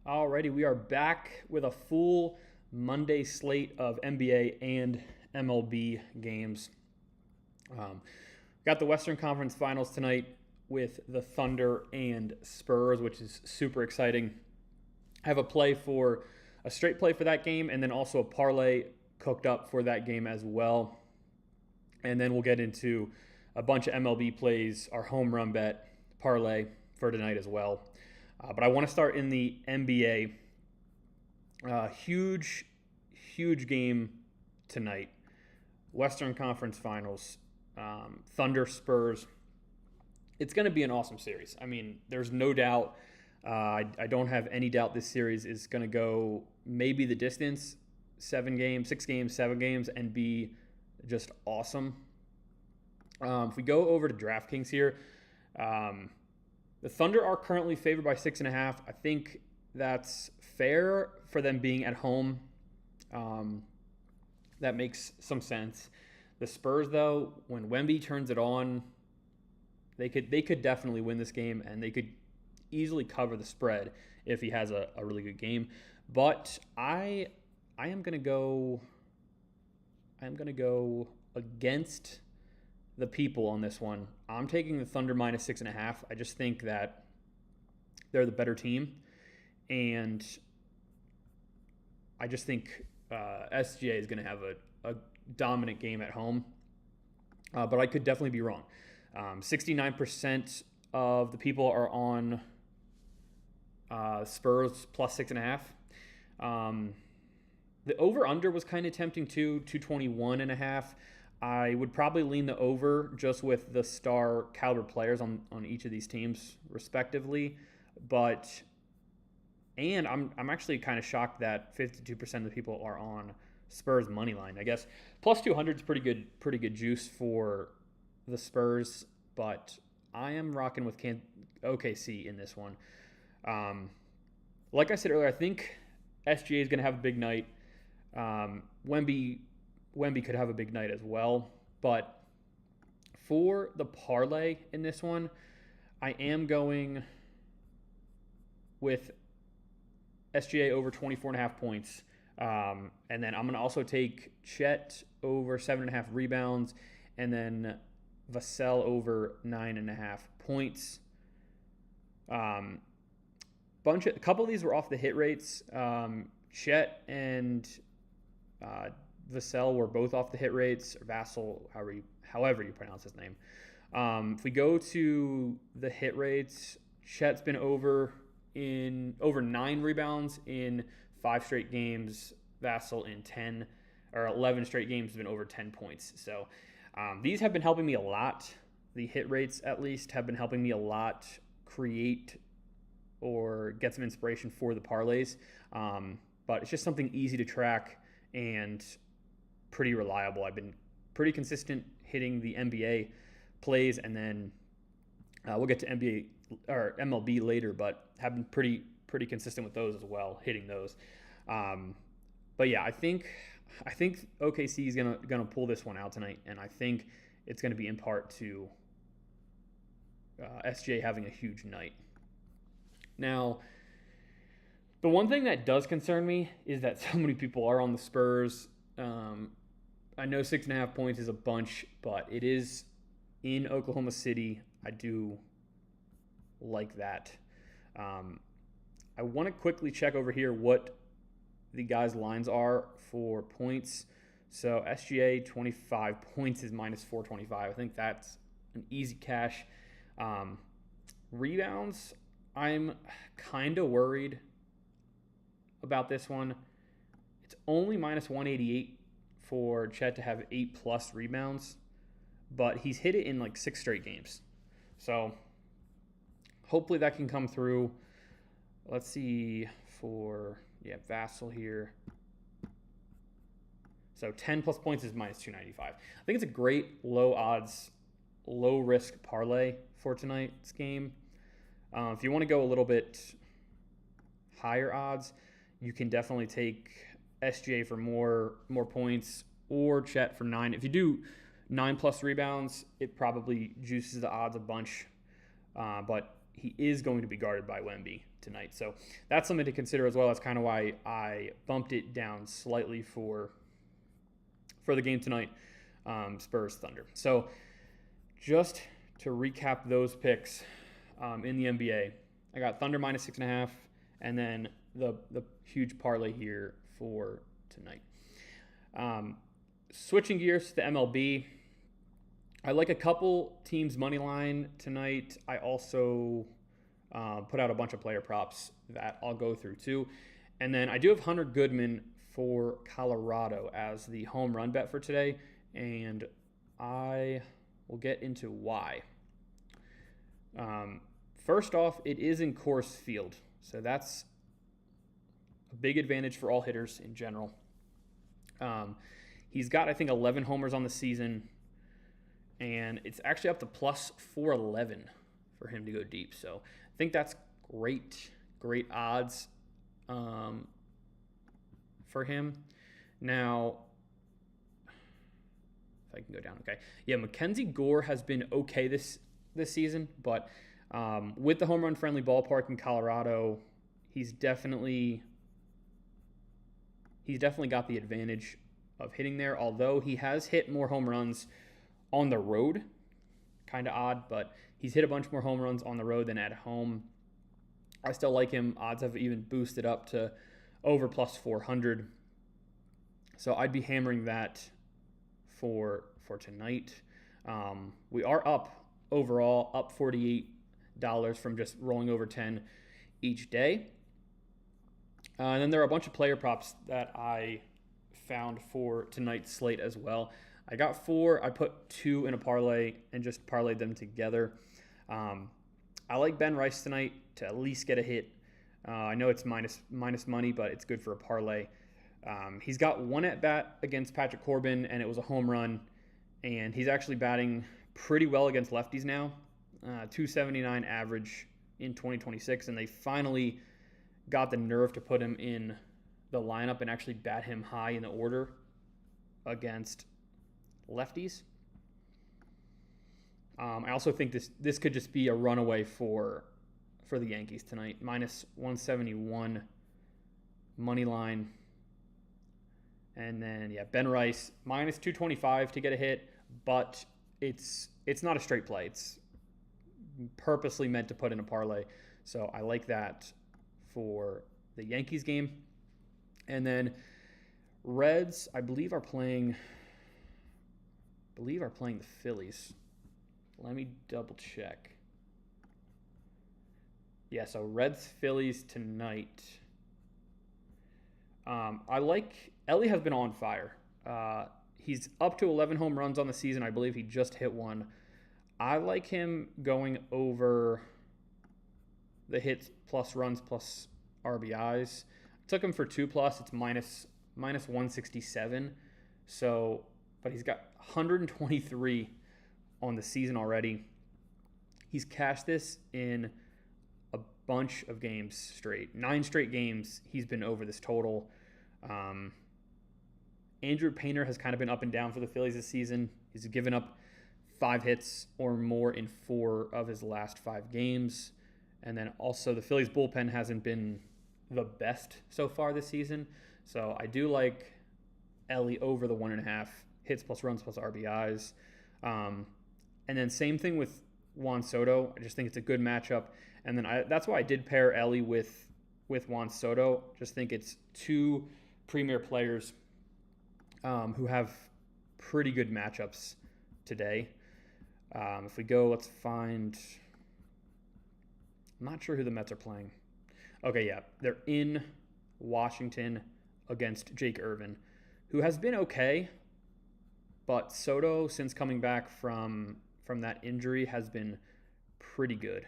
Alrighty, we are back with a full Monday slate of NBA and MLB games. Um, got the Western Conference Finals tonight with the Thunder and Spurs, which is super exciting. I have a straight play for that game, and then also a parlay cooked up for that game as well. And then we'll get into a bunch of MLB plays, our home run bet parlay for tonight as well. But I want to start in the NBA. Huge game tonight. Western Conference Finals. Thunder Spurs. It's going to be an awesome series. I mean, there's no doubt. I don't have any doubt this series is going to go maybe the distance, 7 games, 6 games, 7 games, and be just awesome. If we go over to DraftKings here, the Thunder are currently favored by 6.5. I think that's fair for them being at home. That makes some sense. The Spurs, though, when Wemby turns it on, they could definitely win this game, and they could easily cover the spread if he has a really good game. But I am gonna go against the people on this one. I'm taking the Thunder minus 6.5. I just think that they're the better team, and I just think SGA is going to have a dominant game at home. But I could definitely be wrong. 69% of the people are on Spurs plus 6.5. The over-under was kind of tempting too, 221.5. I would probably lean the over just with the star caliber players on each of these teams respectively. And I'm actually kind of shocked that 52% of the people are on Spurs money line. I guess plus 200 is pretty good juice for the Spurs, but I am rocking with OKC in this one. Like I said earlier, I think SGA is going to have a big night. Wemby could have a big night as well. But for the parlay in this one, I am going with SGA over 24.5 points. And then I'm going to also take Chet over 7.5 rebounds, and then Vassell over 9.5 points. A couple of these were off the hit rates. Chet and Vassell were both off the hit rates, or Vassell, however you pronounce his name. If we go to the hit rates, Chet's been over 9 rebounds in 5 straight games. Vassell in 10 or 11 straight games has been over 10 points. So these have been helping me a lot. The hit rates, at least, have been helping me a lot create or get some inspiration for the parlays. But it's just something easy to track and pretty reliable. I've been pretty consistent hitting the NBA plays, and then we'll get to NBA or MLB later, but have been pretty consistent with those as well, hitting those. But yeah, I think OKC is gonna pull this one out tonight, and I think it's gonna be in part to SJ having a huge night. Now, the one thing that does concern me is that so many people are on the Spurs. I know 6.5 points is a bunch, but it is in Oklahoma City. I do like that. I want to quickly check over here what the guys' lines are for points. So SGA 25 points is minus 425. I think that's an easy cash. Rebounds, I'm kind of worried about this one. It's only minus 188 for Chet to have 8+ rebounds, but he's hit it in like 6 straight games. So hopefully that can come through. Let's see for Vassell here. So 10+ points is minus 295. I think it's a great low odds, low risk parlay for tonight's game. If you want to go a little bit higher odds, you can definitely take SGA for more points, or Chet for 9. If you do 9+ rebounds, it probably juices the odds a bunch. But he is going to be guarded by Wemby tonight. So that's something to consider as well. That's kind of why I bumped it down slightly for the game tonight, Spurs Thunder. So just to recap those picks in the NBA, I got Thunder minus 6.5, and then the huge parlay here for tonight. Switching gears to the MLB, I like a couple teams' money line tonight. I also put out a bunch of player props that I'll go through too. And then I do have Hunter Goodman for Colorado as the home run bet for today, and I will get into why. First off, it is in Coors Field, so that's a big advantage for all hitters in general. He's got, I think, 11 homers on the season, and it's actually up to plus 411 for him to go deep. So I think that's great odds for him. Now, if I can go down, okay. Yeah, Mackenzie Gore has been okay this season, but with the home run friendly ballpark in Colorado, he's definitely got the advantage of hitting there, although he has hit more home runs on the road. Kind of odd, but he's hit a bunch more home runs on the road than at home. I still like him. Odds have even boosted up to over plus 400. So I'd be hammering that for tonight. We are up overall, up $48 from just rolling over 10 each day. And then there are a bunch of player props that I found for tonight's slate as well. I got 4. I put 2 in a parlay and just parlayed them together. I like Ben Rice tonight to at least get a hit. I know it's minus money, but it's good for a parlay. He's got 1 at bat against Patrick Corbin, and it was a home run. And he's actually batting pretty well against lefties now. 279 average in 2026, and they finally got the nerve to put him in the lineup and actually bat him high in the order against lefties. I also think this could just be a runaway for the Yankees tonight. Minus 171 money line. And then, yeah, Ben Rice, minus 225 to get a hit, but it's not a straight play. It's purposely meant to put in a parlay. So I like that for the Yankees game. And then Reds, I believe are playing the Phillies. Let me double check. Yeah, so Reds Phillies tonight. I like Ellie has been on fire. He's up to 11 home runs on the season. I believe he just hit 1. I like him going over the hits plus runs plus RBIs. Took him for 2+. It's minus 167. So, but he's got 123 on the season already. He's cashed this in a bunch of games straight. 9 straight games he's been over this total. Andrew Painter has kind of been up and down for the Phillies this season. He's given up 5 hits or more in 4 of his last 5 games. And then also the Phillies bullpen hasn't been the best so far this season. So I do like Ellie over the 1.5 hits plus runs plus RBIs. And then same thing with Juan Soto. I just think it's a good matchup. And then that's why I did pair Ellie with Juan Soto. Just think it's 2 premier players who have pretty good matchups today. If we go, let's find... I'm not sure who the Mets are playing. Okay, yeah. They're in Washington against Jake Irvin, who has been okay, but Soto, since coming back from that injury, has been pretty good.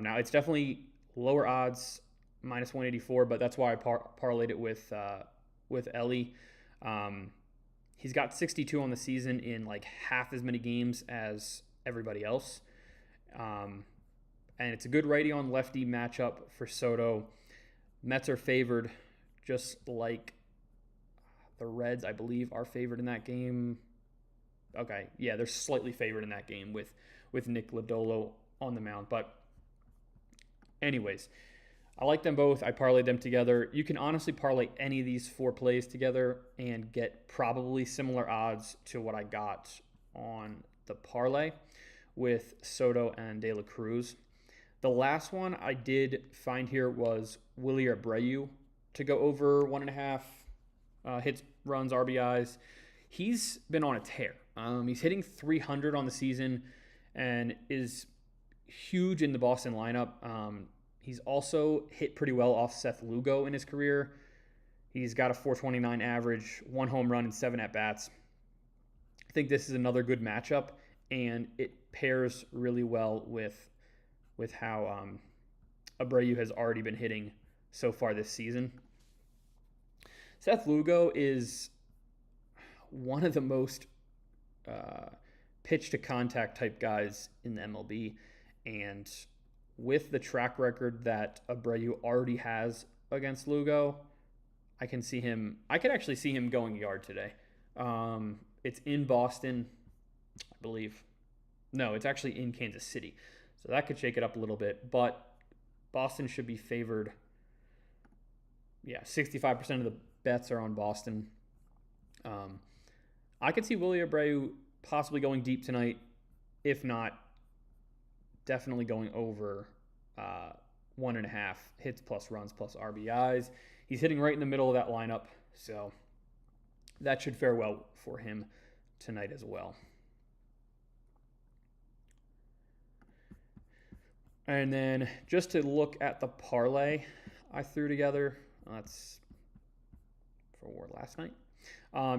Now, it's definitely lower odds, minus 184, but that's why I parlayed it with Ellie. He's got 62 on the season in like half as many games as everybody else. And it's a good righty on lefty matchup for Soto. Mets are favored, just like the Reds, I believe, are favored in that game. Okay, yeah, they're slightly favored in that game with Nick Lodolo on the mound. But Anyways, I like them both. I parlayed them together. You can honestly parlay any of these 4 plays together and get probably similar odds to what I got on the parlay with Soto and De La Cruz. The last one I did find here was Willy Abreu to go over 1.5 hits, runs, RBIs. He's been on a tear. He's hitting 300 on the season and is huge in the Boston lineup. He's also hit pretty well off Seth Lugo in his career. He's got a 429 average, 1 home run, and 7 at-bats. I think this is another good matchup, and it pairs really well with how Abreu has already been hitting so far this season. Seth Lugo is one of the most pitch-to-contact type guys in the MLB, and with the track record that Abreu already has against Lugo, I could actually see him going yard today. It's in Boston, I believe. No, it's actually in Kansas City. So that could shake it up a little bit, but Boston should be favored. Yeah, 65% of the bets are on Boston. I could see Willy Abreu possibly going deep tonight. If not, definitely going over 1.5 hits plus runs plus RBIs. He's hitting right in the middle of that lineup, so that should fare well for him tonight as well. And then just to look at the parlay I threw together, that's for last night.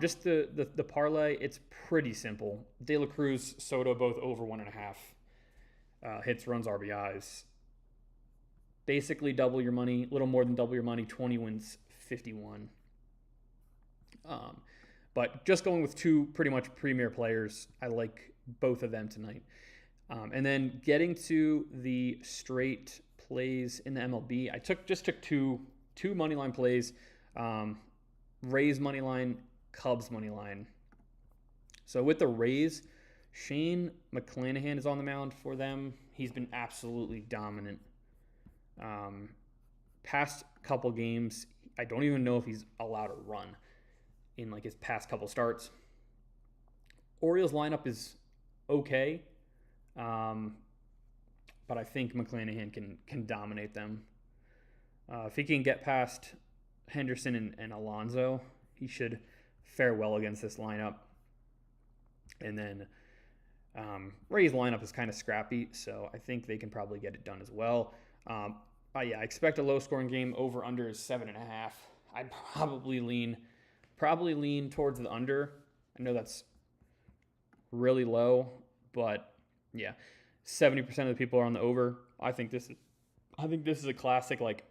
Just the parlay, it's pretty simple. De La Cruz, Soto, both over 1.5 hits, runs, RBIs. Basically double your money, a little more than double your money. 20 wins 51. But just going with 2 pretty much premier players, I like both of them tonight. And then getting to the straight plays in the MLB, I took two money line plays. Rays money line, Cubs money line. So with the Rays, Shane McClanahan is on the mound for them. He's been absolutely dominant. Past couple games, I don't even know if he's allowed to run in like his past couple starts. Orioles lineup is okay, but I think McClanahan can dominate them. If he can get past Henderson and Alonso, he should fare well against this lineup. And then Ray's lineup is kind of scrappy, so I think they can probably get it done as well. I expect a low-scoring game. Over/under is 7.5. I'd probably lean towards the under. I know that's really low, but yeah, 70% of the people are on the over. I think this is a classic like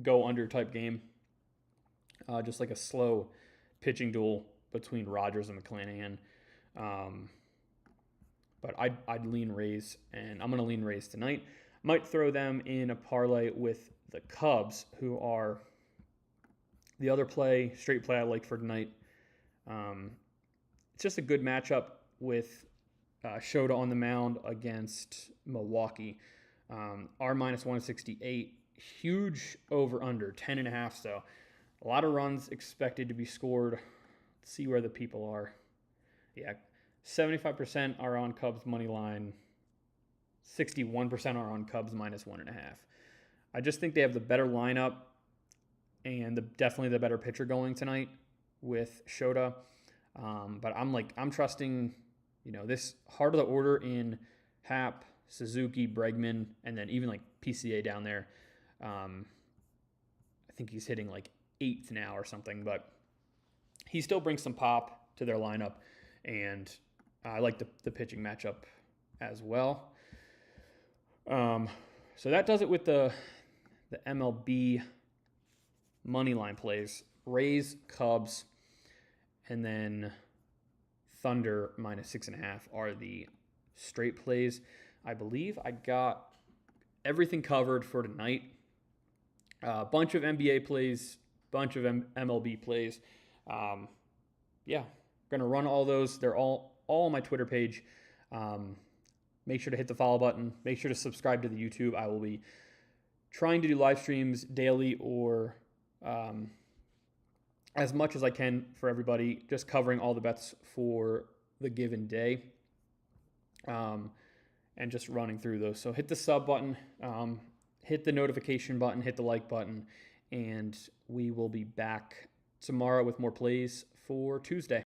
go under type game. Just like a slow pitching duel between Rogers and McClanahan. But I'd lean Rays, and I'm going to lean Rays tonight. Might throw them in a parlay with the Cubs, who are the other straight play I like for tonight. It's just a good matchup with Shota on the mound against Milwaukee. R minus 168, huge over/under 10.5. So a lot of runs expected to be scored. Let's see where the people are. Yeah, 75% are on Cubs money line. 61% are on Cubs minus 1.5. I just think they have the better lineup and definitely the better pitcher going tonight with Shota. But I'm trusting, this heart of the order in Happ, Suzuki, Bregman, and then even like PCA down there. I think he's hitting like 8th now or something, but he still brings some pop to their lineup, and I like the pitching matchup as well. So that does it with the MLB money line plays. Rays, Cubs, and then Thunder minus 6.5 are the straight plays. I believe I got everything covered for tonight. A bunch of NBA plays, bunch of MLB plays. Going to run all those. They're all on my Twitter page. Make sure to hit the follow button. Make sure to subscribe to the YouTube. I will be trying to do live streams daily or as much as I can for everybody, just covering all the bets for the given day, and just running through those. So hit the sub button, hit the notification button, hit the like button, and we will be back tomorrow with more plays for Tuesday.